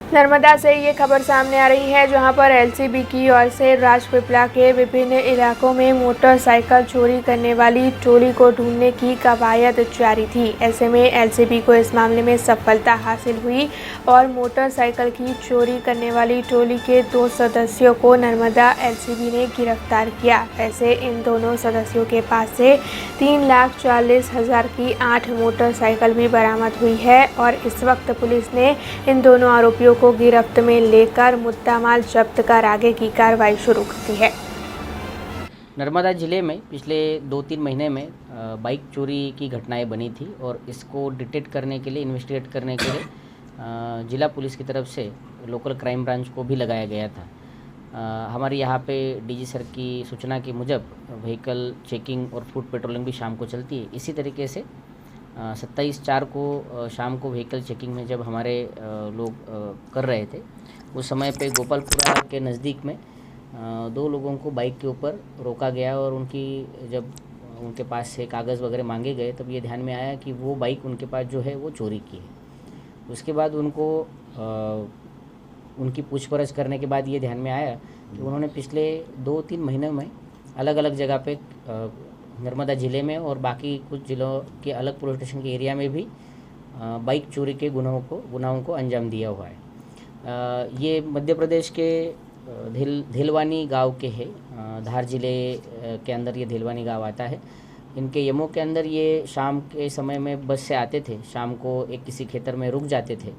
नर्मदा से ये खबर सामने आ रही है, जहां पर एलसीबी की ओर से राजपीपला के विभिन्न इलाकों में मोटरसाइकिल चोरी करने वाली टोली को ढूंढने की कवायद जारी थी। ऐसे में एलसीबी को इस मामले में सफलता हासिल हुई और मोटरसाइकिल की चोरी करने वाली टोली के 2 सदस्यों को नर्मदा एलसीबी ने गिरफ्तार किया। वैसे इन दोनों सदस्यों के पास से 3,40,000 की 8 मोटरसाइकिल भी बरामद हुई है और इस वक्त पुलिस ने इन दोनों आरोपियों को गिरफ्त में लेकर मुद्दामाल जब्त कर आगे की कार्रवाई शुरू कर दी है। नर्मदा जिले में पिछले 2-3 महीने में बाइक चोरी की घटनाएं बनी थी और इसको डिटेक्ट करने के लिए, इन्वेस्टिगेट करने के लिए जिला पुलिस की तरफ से लोकल क्राइम ब्रांच को भी लगाया गया था। हमारे यहाँ पे डीजी सर की सूचना के मुजब व्हीकल चेकिंग और फुट पेट्रोलिंग भी शाम को चलती है। इसी तरीके से 27/4 को शाम को व्हीकल चेकिंग में जब हमारे लोग कर रहे थे, उस समय पे गोपालपुरा के नज़दीक में 2 लोगों को बाइक के ऊपर रोका गया और जब उनके पास से कागज़ वगैरह मांगे गए तब ये ध्यान में आया कि वो बाइक उनके पास जो है वो चोरी की है। उसके बाद उनकी पूछपरछ करने के बाद ये ध्यान में आया कि उन्होंने पिछले 2-3 महीनों में अलग अलग जगह पे नर्मदा ज़िले में और बाकी कुछ ज़िलों के अलग पुलिस स्टेशन के एरिया में भी बाइक चोरी के गुनाहों को अंजाम दिया हुआ है। ये मध्य प्रदेश के धीलवानी गांव के है। धार ज़िले के अंदर ये धीलवानी गांव आता है। इनके यमों के अंदर ये शाम के समय में बस से आते थे, शाम को एक किसी खेतर में रुक जाते थे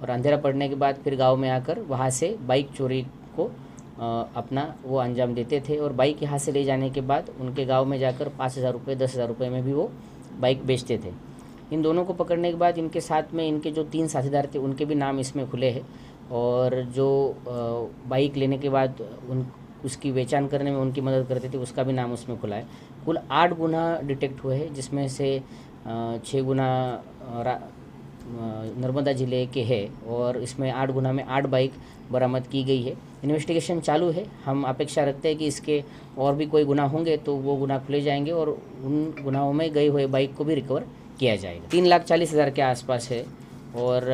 और अंधेरा पड़ने के बाद फिर गाँव में आकर वहाँ से बाइक चोरी को अपना वो अंजाम देते थे और बाइक यहाँ से ले जाने के बाद उनके गांव में जाकर 5,000 रुपये 10,000 रुपये में भी वो बाइक बेचते थे। इन दोनों को पकड़ने के बाद इनके साथ में इनके जो 3 साथीदार थे उनके भी नाम इसमें खुले हैं और जो बाइक लेने के बाद उसकी पहचान करने में उनकी मदद करते थे उसका भी नाम उसमें खुला है। कुल 8 गुना डिटेक्ट हुए हैं, जिसमें से 6 गुना नर्मदा ज़िले के है और इसमें 8 गुना में 8 बाइक बरामद की गई है। इन्वेस्टिगेशन चालू है। हम अपेक्षा रखते हैं कि इसके और भी कोई गुनाह होंगे तो वो गुनाह खुले जाएंगे और उन गुनाहों में गई हुए बाइक को भी रिकवर किया जाएगा। 3,40,000 के आसपास है और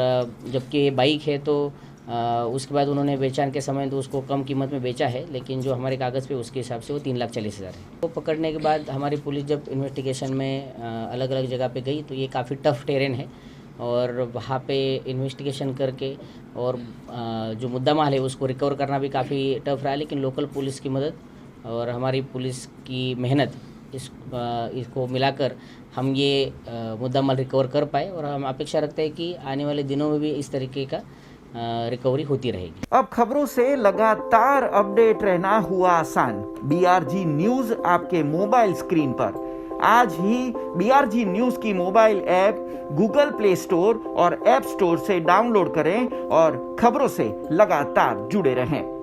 जबकि ये बाइक है तो उसके बाद उन्होंने बेचान के समय तो उसको कम कीमत में बेचा है, लेकिन जो हमारे कागज़ पे उसके हिसाब से वो 3,40,000 है। तो पकड़ने के बाद हमारी पुलिस जब इन्वेस्टिगेशन में अलग अलग जगह पे गई तो ये काफ़ी टफ टेरेन है और वहाँ पे इन्वेस्टिगेशन करके और जो मुद्दा माल है उसको रिकवर करना भी काफ़ी टफ रहा, लेकिन लोकल पुलिस की मदद और हमारी पुलिस की मेहनत इसको मिलाकर हम ये मुद्दा माल रिकवर कर पाए और हम अपेक्षा रखते हैं कि आने वाले दिनों में भी इस तरीके का रिकवरी होती रहेगी। अब खबरों से लगातार अपडेट रहना हुआ आसान। BRG न्यूज आपके मोबाइल स्क्रीन पर आज ही BRG न्यूज की mobile app Google play store और ऐप स्टोर से डाउनलोड करें और खबरों से लगातार जुड़े रहें।